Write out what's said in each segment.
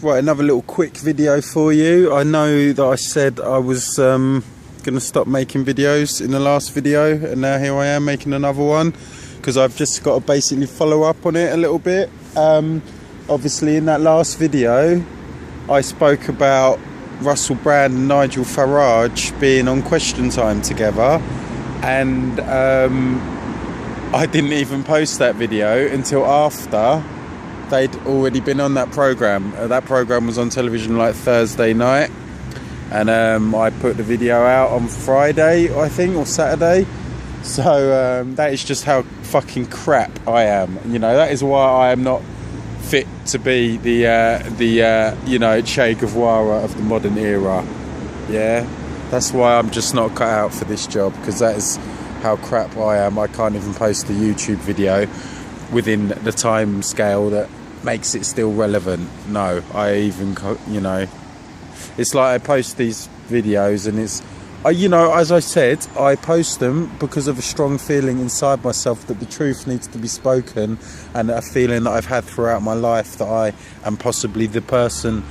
Right, another little quick video for you. I know that I said I was going to stop making videos in the last video, and now here I am making another one because I've just got to basically follow up on it a little bit. Obviously in that last video I spoke about Russell Brand and Nigel Farage being on Question Time together, and I didn't even post that video until after they'd already been on that programme. That programme was on television like Thursday night, and I put the video out on Friday, I think, or Saturday. So that is just how fucking crap I am. You know, that is why I am not fit to be the you know, Che Guevara of the modern era. Yeah, that's why I'm just not cut out for this job, because that is how crap I am. I can't even post a YouTube video within the time scale that makes it still relevant. No, I even, you know, it's like I post these videos and it's, you know, as I said, I post them because of a strong feeling inside myself that the truth needs to be spoken, and a feeling that I've had throughout my life that I am possibly the person,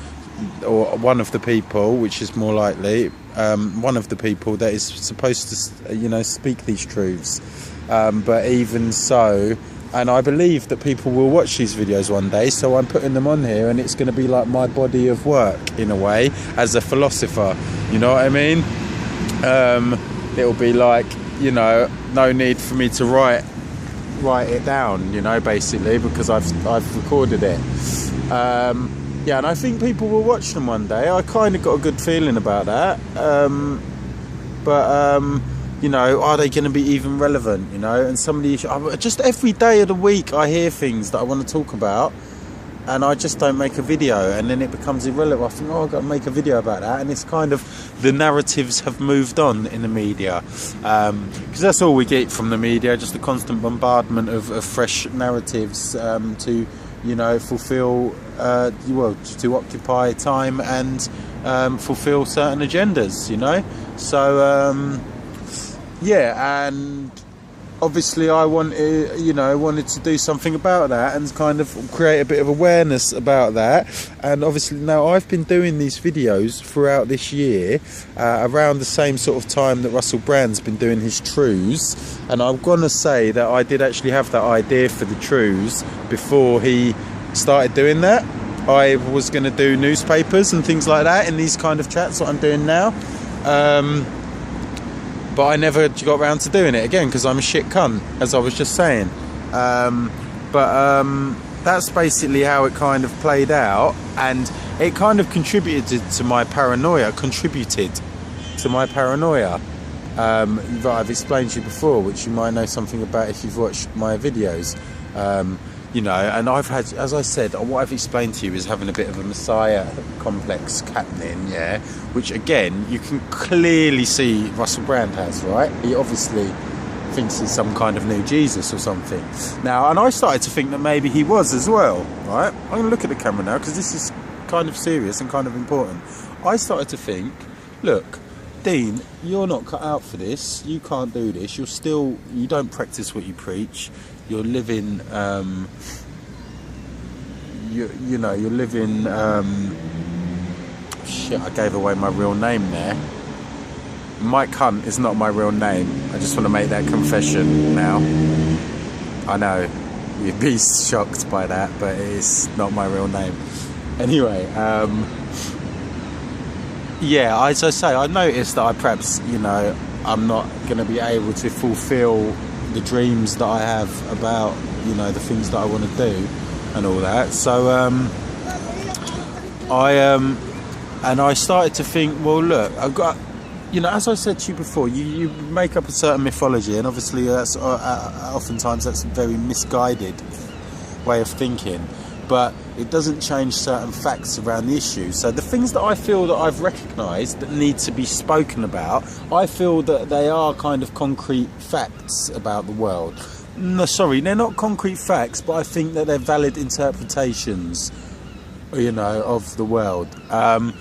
or one of the people, which is more likely, one of the people that is supposed to, you know, speak these truths. But even so, and I believe that people will watch these videos one day, so I'm putting them on here, and it's going to be like my body of work in a way, as a philosopher, you know what I mean? It'll be like, you know, no need for me to write it down, you know, basically, because I've recorded it. Yeah, and I think people will watch them one day. I kind of got a good feeling about that. You know, are they going to be even relevant, you know? And some of the issues, just every day of the week I hear things that I want to talk about, and I just don't make a video, and then it becomes irrelevant. I think, oh, I've got to make a video about that, and it's kind of, the narratives have moved on in the media, because that's all we get from the media, just a constant bombardment of fresh narratives to, you know, fulfill, well, to occupy time and fulfill certain agendas, you know? So yeah, and obviously I wanted, you know, to do something about that and kind of create a bit of awareness about that. And obviously now I've been doing these videos throughout this year, around the same sort of time that Russell Brand's been doing his truths, and I'm gonna say that I did actually have that idea for the truths before he started doing that. I was gonna do newspapers and things like that in these kind of chats that I'm doing now, but I never got around to doing it again because I'm a shit cunt, as I was just saying. That's basically how it kind of played out, and it kind of contributed to my paranoia. That I've explained to you before, which you might know something about if you've watched my videos. You know, and I've had, as I said, what I've explained to you is having a bit of a messiah complex happening, yeah, which again, you can clearly see Russell Brand has, right? He obviously thinks he's some kind of new Jesus or something. Now, and I started to think that maybe he was as well, right? I'm going to look at the camera now because this is kind of serious and kind of important. I started to think, look, Dean, you're not cut out for this. You can't do this. You don't practice what you preach. You're living, you know, you're living, shit, I gave away my real name there. Mike Hunt is not my real name. I just want to make that confession now. I know, you'd be shocked by that, but it's not my real name. Anyway, yeah, as I say, I noticed that I perhaps, you know, I'm not going to be able to fulfill the dreams that I have about, you know, the things that I want to do and all that. So I started to think, well, look, I've got, you know, as I said to you before, you make up a certain mythology, and obviously that's oftentimes that's a very misguided way of thinking, but it doesn't change certain facts around the issue. So the things that I feel that I've recognised that need to be spoken about, I feel that they are kind of concrete facts about the world. No, sorry, they're not concrete facts, but I think that they're valid interpretations, you know, of the world. And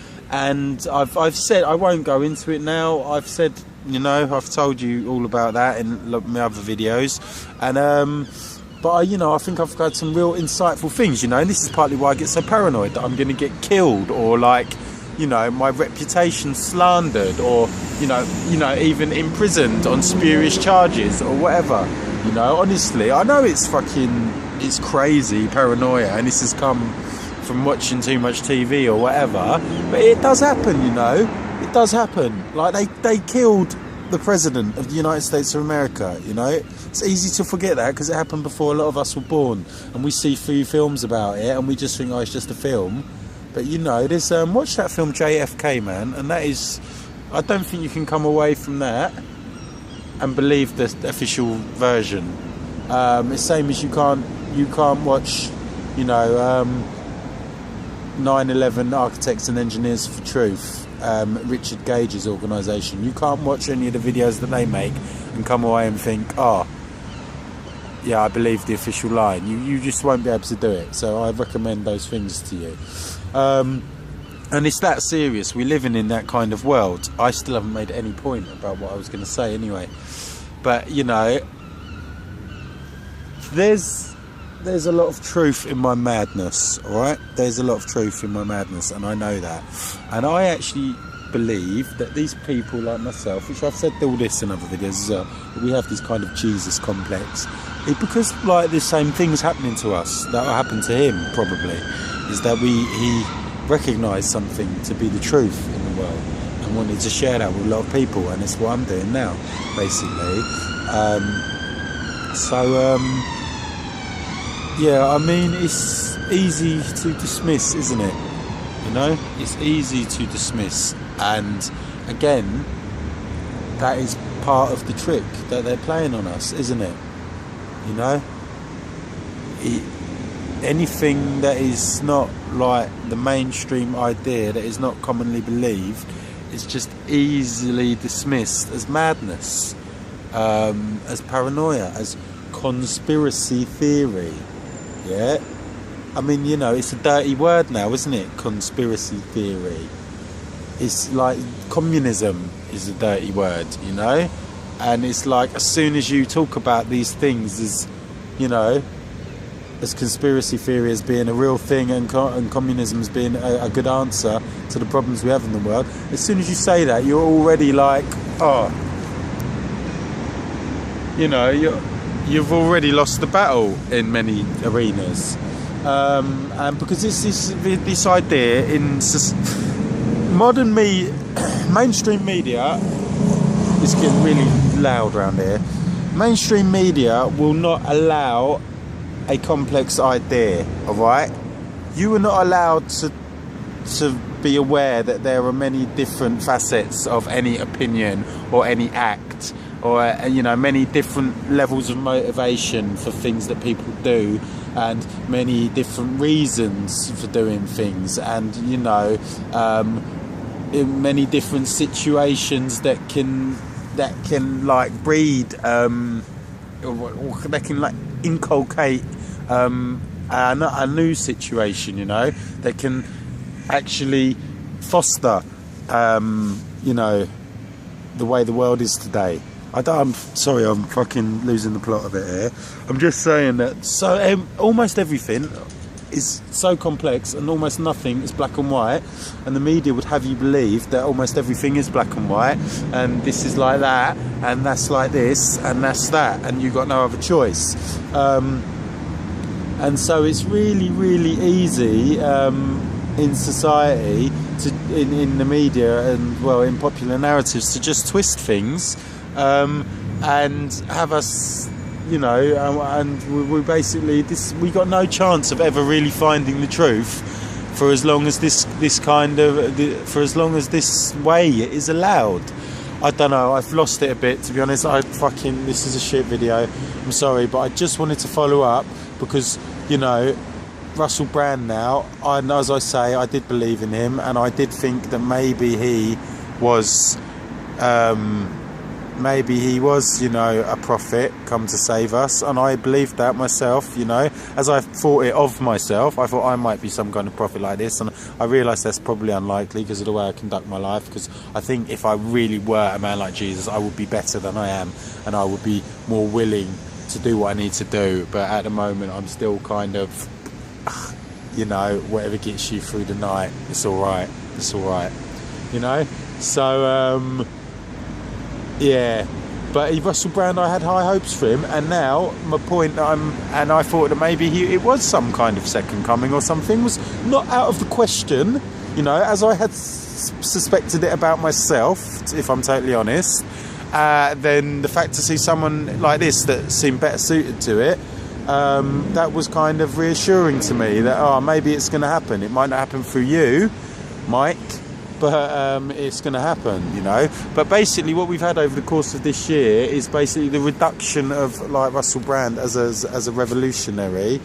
I've said, I won't go into it now. I've said, you know, I've told you all about that in my other videos, and But I think I've had some real insightful things, and this is partly why I get so paranoid that I'm going to get killed, or like, my reputation slandered, or even imprisoned on spurious charges or whatever. Honestly, I know it's crazy paranoia, and this has come from watching too much TV or whatever, but it does happen. It does happen. Like they killed the president of the United States of America. It's easy to forget that because it happened before a lot of us were born, and we see few films about it and we just think, oh, it's just a film. But there's watch that film JFK, man, and that is, I don't think you can come away from that and believe the official version. It's same as you can't watch 9/11 Architects and Engineers for Truth, Richard Gage's organisation. You can't watch any of the videos that they make and come away and think, oh, yeah, I believe the official line. You just won't be able to do it. So I recommend those things to you. And it's that serious. We're living in that kind of world. I still haven't made any point about what I was going to say anyway. But, there's a lot of truth in my madness, alright? There's a lot of truth in my madness, and I know that. And I actually believe that these people like myself, which I've said all this in other videos as well, we have this kind of Jesus complex. Because like the same things happening to us that will happen to him probably, is that he recognised something to be the truth in the world and wanted to share that with a lot of people, and it's what I'm doing now, basically. Yeah, I mean, it's easy to dismiss, isn't it? It's easy to dismiss, and again, that is part of the trick that they're playing on us, isn't it? Anything that is not like the mainstream idea, that is not commonly believed, is just easily dismissed as madness, as paranoia, as conspiracy theory. Yeah, I mean, it's a dirty word now, isn't it? Conspiracy theory. It's like communism is a dirty word, and it's like as soon as you talk about these things as as conspiracy theory as being a real thing, and communism as being a good answer to the problems we have in the world, as soon as you say that, you're already like, oh, you've already lost the battle in many arenas, and because this idea in modern mainstream media, it's getting really loud around here. Mainstream media will not allow a complex idea, alright? You are not allowed to be aware that there are many different facets of any opinion or any act, or many different levels of motivation for things that people do, and many different reasons for doing things, and in many different situations that can like breed or they can like inculcate a new situation, that can actually foster the way the world is today. I'm sorry, I'm fucking losing the plot of it here. I'm just saying that almost everything is so complex, and almost nothing is black and white, and the media would have you believe that almost everything is black and white, and this is like that, and that's like this, and that's that, and you've got no other choice. And so it's really, really easy in society, in the media, and in popular narratives, to just twist things and have us, and we basically we got no chance of ever really finding the truth for as long as this way is allowed. I don't know, I've lost it a bit, to be honest. This is a shit video, I'm sorry, but I just wanted to follow up because Russell Brand now, as I say, I did believe in him, and I did think that maybe he was a prophet come to save us, and I believed that myself, as I thought it of myself. I thought I might be some kind of prophet like this, and I realised that's probably unlikely because of the way I conduct my life, because I think if I really were a man like Jesus, I would be better than I am, and I would be more willing to do what I need to do. But at the moment, I'm still kind of, you know, whatever gets you through the night, it's all right. It's all right, you know. So yeah. But Russell Brand, I had high hopes for him, and now my point that and I thought that maybe it was some kind of second coming or something, was not out of the question, you know, as I had suspected it about myself, if I'm totally honest. Then the fact to see someone like this that seemed better suited to it, that was kind of reassuring to me that, oh, maybe it's going to happen. It might not happen through you, Mike, but it's going to happen, you know. But basically what we've had over the course of this year is basically the reduction of like Russell Brand as a revolutionary.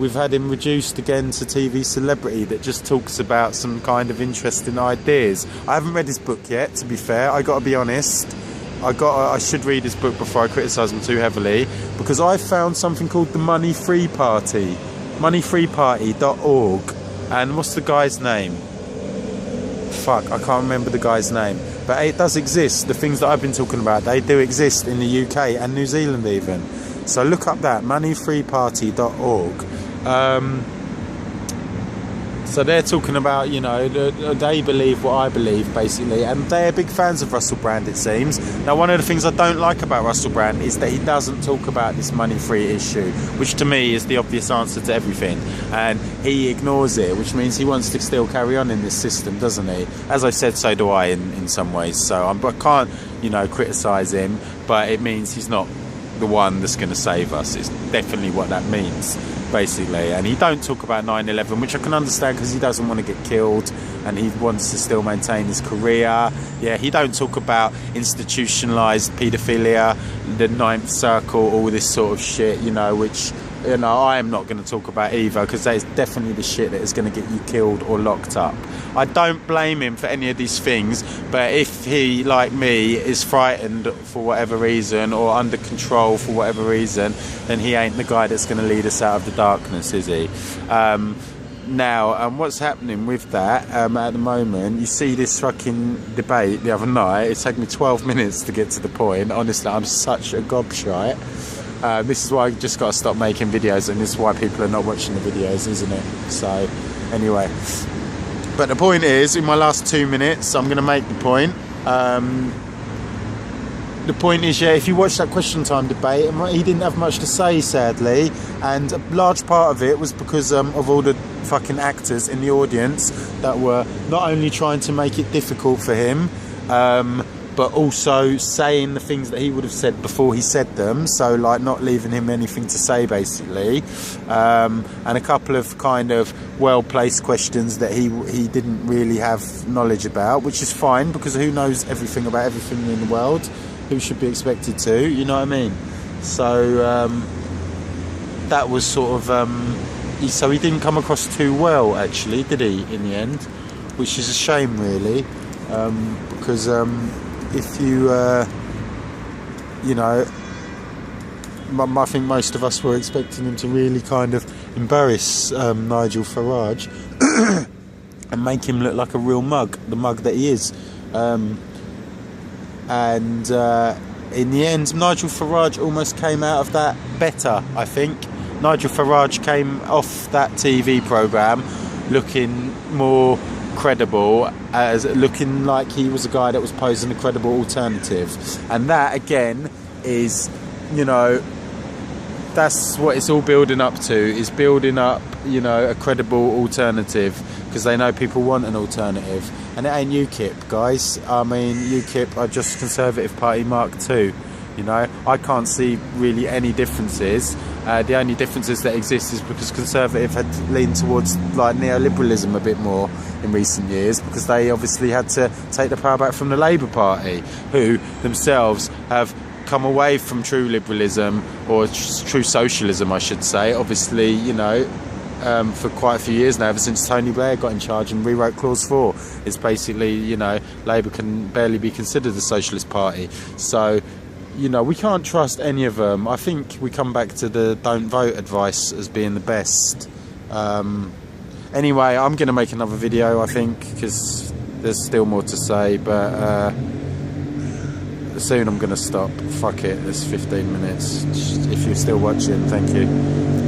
We've had him reduced again to TV celebrity that just talks about some kind of interesting ideas. I haven't read his book yet, to be fair. I got to be honest. I should read his book before I criticise him too heavily, because I found something called the Money Free Party, moneyfreeparty.org, and what's the guy's name? Fuck, I can't remember the guy's name, but it does exist. The things that I've been talking about, they do exist in the UK and New Zealand even. So look up that, moneyfreeparty.org. So they're talking about, you know, they believe what I believe, basically, and they're big fans of Russell Brand, it seems. Now, one of the things I don't like about Russell Brand is that he doesn't talk about this money-free issue, which to me is the obvious answer to everything, and he ignores it, which means he wants to still carry on in this system, doesn't he? As I said, so do I in some ways, so I can't, you know, criticise him, but it means he's not the one that's going to save us. It's definitely what that means, basically. And he don't talk about 9/11, which I can understand, because he doesn't want to get killed and he wants to still maintain his career. Yeah, he don't talk about institutionalized paedophilia, the Ninth Circle, all this sort of shit, you know, which, you know, I am not going to talk about either, because that is definitely the shit that is going to get you killed or locked up. I don't blame him for any of these things, but if he, like me, is frightened for whatever reason or under control for whatever reason, then he ain't the guy that's going to lead us out of the darkness, is he? Now, what's happening with that at the moment, you see this fucking debate the other night. It took me 12 minutes to get to the point. Honestly, I'm such a gobshite. This is why I just got to stop making videos, and this is why people are not watching the videos, isn't it? So, anyway. But the point is, in my last 2 minutes, I'm going to make the point. The point is, yeah, if you watch that question time debate, he didn't have much to say, sadly, and a large part of it was because of all the fucking actors in the audience that were not only trying to make it difficult for him, but also saying the things that he would have said before he said them, so like not leaving him anything to say, basically, and a couple of kind of well-placed questions that he didn't really have knowledge about, which is fine, because who knows everything about everything in the world? Who should be expected to, you know what I mean? So that was sort of so he didn't come across too well, actually, did he, in the end? Which is a shame, really, because if you you know, I think most of us were expecting him to really kind of embarrass Nigel Farage and make him look like a real mug, the mug that he is. And in the end, Nigel Farage almost came out of that better, I think. Nigel Farage came off that TV programme looking more credible, as looking like he was a guy that was posing a credible alternative. And that, again, is, you know, that's what it's all building up to, is building up, you know, a credible alternative, because they know people want an alternative. And it ain't UKIP, guys. I mean, UKIP are just Conservative Party Mark II. You know, I can't see really any differences. The only differences that exist is because Conservative had leaned towards like neoliberalism a bit more in recent years, because they obviously had to take the power back from the Labour Party, who themselves have come away from true liberalism, or true socialism, I should say. Obviously, you know, for quite a few years now, ever since Tony Blair got in charge and rewrote Clause 4. It's basically, you know, Labour can barely be considered a socialist party. So, you know, we can't trust any of them. I think we come back to the don't vote advice as being the best. Anyway, I'm going to make another video, I think, because there's still more to say, but soon I'm going to stop. Fuck it, it's 15 minutes. If you're still watching, thank you.